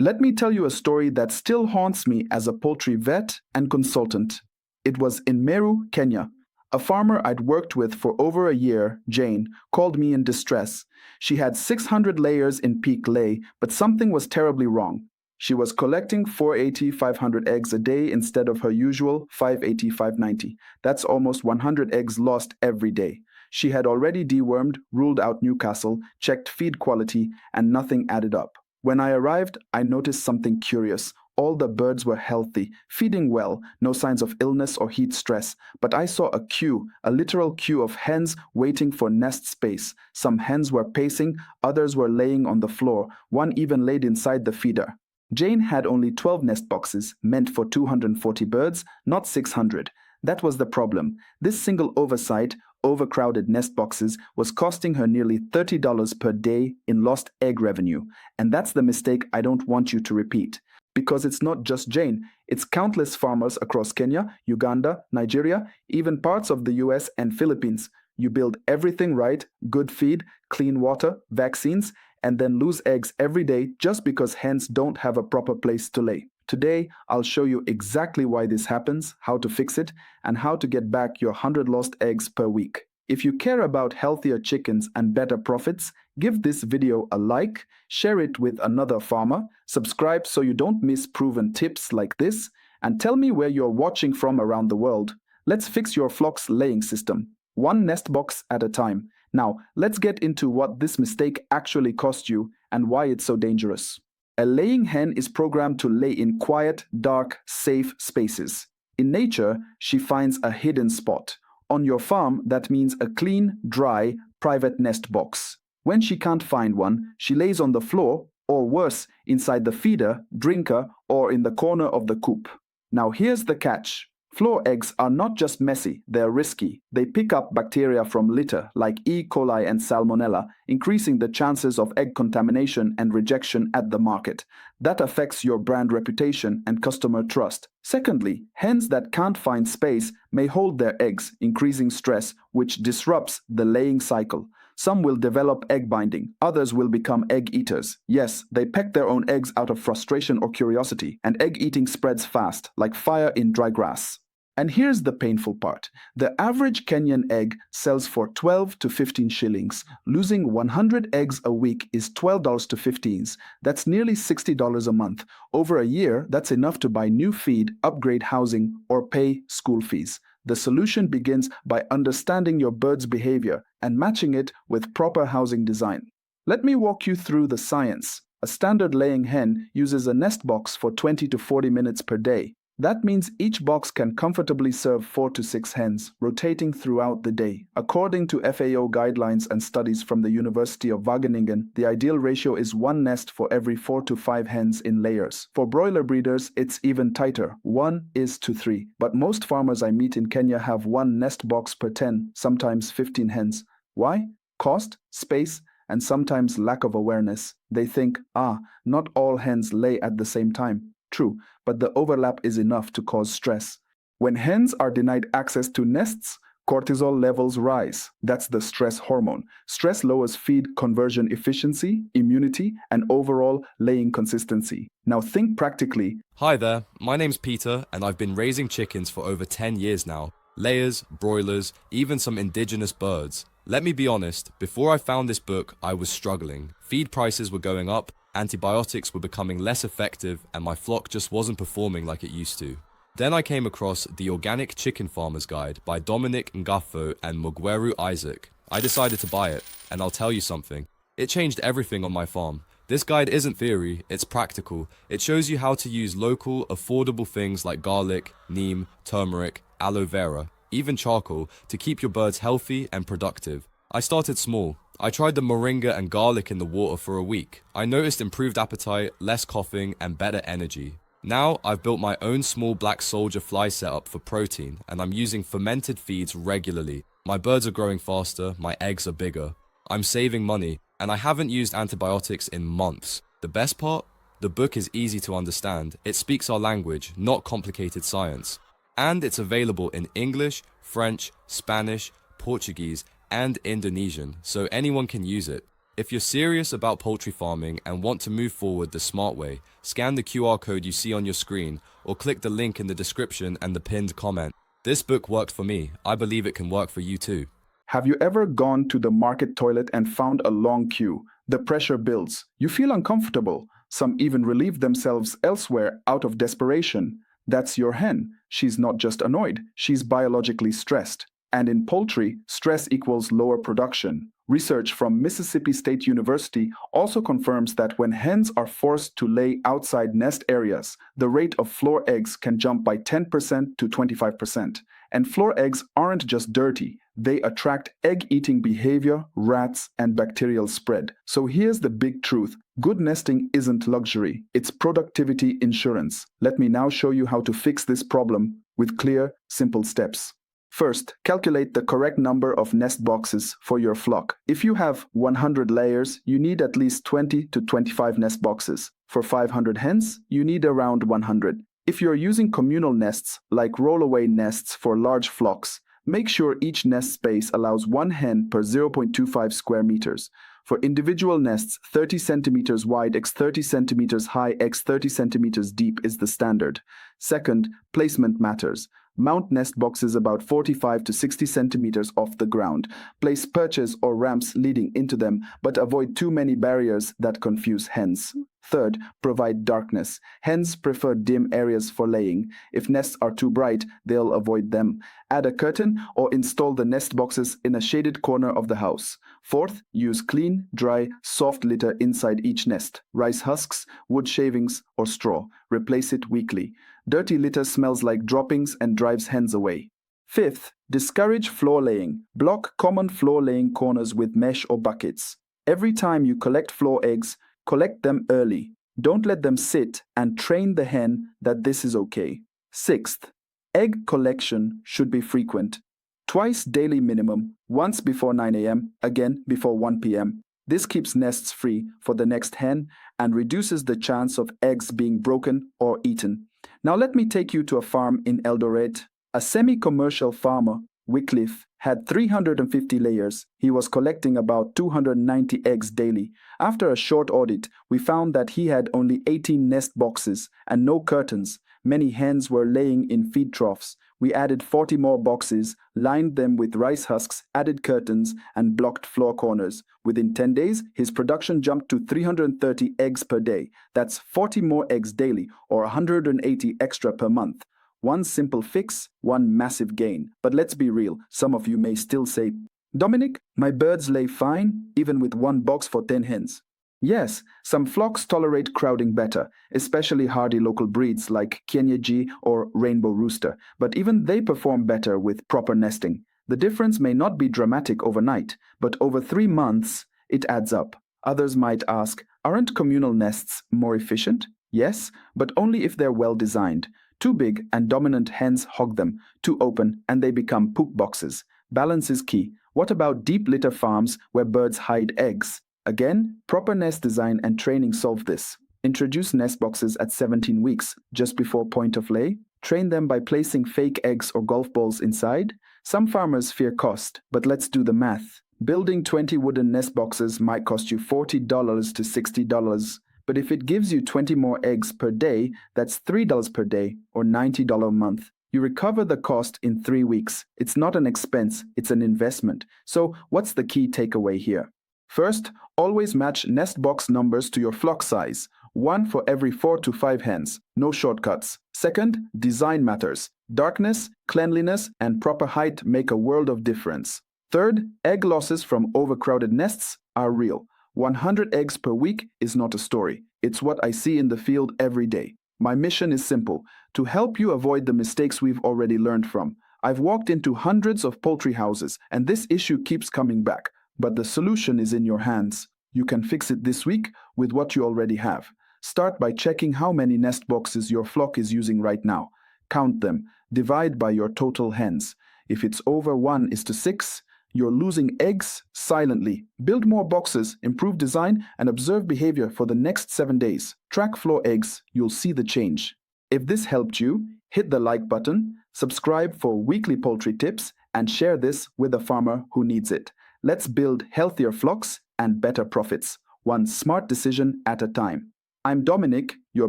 Let me tell you a story that still haunts me as a poultry vet and consultant. It was in Meru, Kenya. A farmer I'd worked with for over a year, Jane, called me in distress. She had 600 layers in peak lay, but something was terribly wrong. She was collecting 480, 500 eggs a day instead of her usual 580, 590. That's almost 100 eggs lost every day. She had already dewormed, ruled out Newcastle, checked feed quality, and nothing added up. When I arrived, I noticed something curious. All the birds were healthy, feeding well, no signs of illness or heat stress. But I saw a queue, a literal queue of hens waiting for nest space. Some hens were pacing, others were laying on the floor, one even laid inside the feeder. Jane had only 12 nest boxes, meant for 240 birds, not 600. That was the problem. This single oversight, overcrowded nest boxes, was costing her nearly $30 per day in lost egg revenue. And that's the mistake I don't want you to repeat. Because it's not just Jane, it's countless farmers across Kenya, Uganda, Nigeria, even parts of the US and Philippines. You build everything right, good feed, clean water, vaccines, and then lose eggs every day just because hens don't have a proper place to lay. Today, I'll show you exactly why this happens, how to fix it, and how to get back your 100 lost eggs per week. If you care about healthier chickens and better profits, give this video a like, share it with another farmer, subscribe so you don't miss proven tips like this, and tell me where you're watching from around the world. Let's fix your flock's laying system, one nest box at a time. Now, let's get into what this mistake actually cost you and why it's so dangerous. A laying hen is programmed to lay in quiet, dark, safe spaces. In nature, she finds a hidden spot. On your farm, that means a clean, dry, private nest box. When she can't find one, she lays on the floor, or worse, inside the feeder, drinker, or in the corner of the coop. Now here's the catch. Floor eggs are not just messy, they're risky. They pick up bacteria from litter like E. coli and Salmonella, increasing the chances of egg contamination and rejection at the market. That affects your brand reputation and customer trust. Secondly, hens that can't find space may hold their eggs, increasing stress, which disrupts the laying cycle. Some will develop egg binding, others will become egg eaters. Yes, they peck their own eggs out of frustration or curiosity, and egg eating spreads fast, like fire in dry grass. And here's the painful part. The average Kenyan egg sells for 12 to 15 shillings. Losing 100 eggs a week is $12 to 15s. That's nearly $60 a month. Over a year, that's enough to buy new feed, upgrade housing, or pay school fees. The solution begins by understanding your bird's behavior and matching it with proper housing design. Let me walk you through the science. A standard laying hen uses a nest box for 20 to 40 minutes per day. That means each box can comfortably serve 4 to 6 hens, rotating throughout the day. According to FAO guidelines and studies from the University of Wageningen, the ideal ratio is 1 nest for every 4 to 5 hens in layers. For broiler breeders, it's even tighter, 1:3. But most farmers I meet in Kenya have 1 nest box per 10, sometimes 15 hens. Why? Cost, space, and sometimes lack of awareness. They think, not all hens lay at the same time. True, but the overlap is enough to cause stress. When hens are denied access to nests, cortisol levels rise. That's the stress hormone. Stress lowers feed conversion efficiency, immunity, and overall laying consistency. Now think practically. Hi there, my name's Peter, and I've been raising chickens for over 10 years now. Layers, broilers, even some indigenous birds. Let me be honest, before I found this book, I was struggling. Feed prices were going up, antibiotics were becoming less effective, and my flock just wasn't performing like it used to. Then I came across The Organic Chicken Farmer's Guide by Dominic Ngafo and Mugweru Isaac. I decided to buy it, and I'll tell you something. It changed everything on my farm. This guide isn't theory, it's practical. It shows you how to use local, affordable things like garlic, neem, turmeric, aloe vera, even charcoal, to keep your birds healthy and productive. I started small. I tried the moringa and garlic in the water for a week. I noticed improved appetite, less coughing, and better energy. Now, I've built my own small black soldier fly setup for protein, and I'm using fermented feeds regularly. My birds are growing faster, my eggs are bigger. I'm saving money, and I haven't used antibiotics in months. The best part? The book is easy to understand. It speaks our language, not complicated science. And it's available in English, French, Spanish, Portuguese, and Indonesian, so anyone can use it. If you're serious about poultry farming and want to move forward the smart way, scan the QR code you see on your screen or click the link in the description and the pinned comment. This book worked for me. I believe it can work for you too. Have you ever gone to the market toilet and found a long queue? The pressure builds. You feel uncomfortable. Some even relieve themselves elsewhere out of desperation. That's your hen. She's not just annoyed, she's biologically stressed. And in poultry, stress equals lower production. Research from Mississippi State University also confirms that when hens are forced to lay outside nest areas, the rate of floor eggs can jump by 10% to 25%. And floor eggs aren't just dirty, they attract egg-eating behavior, rats, and bacterial spread. So here's the big truth. Good nesting isn't luxury, it's productivity insurance. Let me now show you how to fix this problem with clear, simple steps. First, calculate the correct number of nest boxes for your flock. If you have 100 layers, you need at least 20 to 25 nest boxes. For 500 hens, you need around 100. If you're using communal nests, like rollaway nests for large flocks, make sure each nest space allows one hen per 0.25 square meters. For individual nests, 30 centimeters wide x 30 centimeters high x 30 centimeters deep is the standard. Second, placement matters. Mount nest boxes about 45 to 60 centimeters off the ground. Place perches or ramps leading into them, but avoid too many barriers that confuse hens. Third, provide darkness. Hens prefer dim areas for laying. If nests are too bright, they'll avoid them. Add a curtain or install the nest boxes in a shaded corner of the house. Fourth, use clean, dry, soft litter inside each nest. Rice husks, wood shavings, or straw. Replace it weekly. Dirty litter smells like droppings and drives hens away. Fifth, discourage floor laying. Block common floor laying corners with mesh or buckets. Every time you collect floor eggs, collect them early. Don't let them sit, and train the hen that this is okay. Sixth, egg collection should be frequent. Twice daily minimum, once before 9 a.m., again before 1 p.m. This keeps nests free for the next hen and reduces the chance of eggs being broken or eaten. Now let me take you to a farm in Eldoret. A semi-commercial farmer, Wycliffe, had 350 layers. He was collecting about 290 eggs daily. After a short audit, we found that he had only 18 nest boxes and no curtains. Many hens were laying in feed troughs. We added 40 more boxes, lined them with rice husks, added curtains, and blocked floor corners. Within 10 days, his production jumped to 330 eggs per day. That's 40 more eggs daily, or 180 extra per month. One simple fix, one massive gain. But let's be real, some of you may still say, "Dominic, my birds lay fine, even with one box for 10 hens." Yes, some flocks tolerate crowding better, especially hardy local breeds like Kenyeji or Rainbow Rooster, but even they perform better with proper nesting. The difference may not be dramatic overnight, but over 3 months, it adds up. Others might ask, aren't communal nests more efficient? Yes, but only if they're well designed. Too big and dominant hens hog them, too open and they become poop boxes. Balance is key. What about deep litter farms where birds hide eggs? Again, proper nest design and training solve this. Introduce nest boxes at 17 weeks, just before point of lay. Train them by placing fake eggs or golf balls inside. Some farmers fear cost, but let's do the math. Building 20 wooden nest boxes might cost you $40 to $60, but if it gives you 20 more eggs per day, that's $3 per day or $90 a month. You recover the cost in 3 weeks. It's not an expense, it's an investment. So what's the key takeaway here? First, always match nest box numbers to your flock size. 1 for every 4 to 5 hens. No shortcuts. Second, design matters. Darkness, cleanliness, and proper height make a world of difference. Third, egg losses from overcrowded nests are real. 100 eggs per week is not a story. It's what I see in the field every day. My mission is simple, to help you avoid the mistakes we've already learned from. I've walked into hundreds of poultry houses, and this issue keeps coming back. But the solution is in your hands. You can fix it this week with what you already have. Start by checking how many nest boxes your flock is using right now. Count them. Divide by your total hens. If it's over 1:6, you're losing eggs silently. Build more boxes, improve design, and observe behavior for the next 7 days. Track floor eggs. You'll see the change. If this helped you, hit the like button, subscribe for weekly poultry tips, and share this with a farmer who needs it. Let's build healthier flocks and better profits, one smart decision at a time. I'm Dominic, your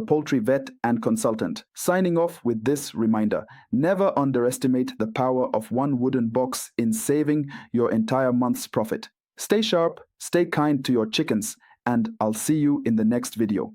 poultry vet and consultant, signing off with this reminder. Never underestimate the power of one wooden box in saving your entire month's profit. Stay sharp, stay kind to your chickens, and I'll see you in the next video.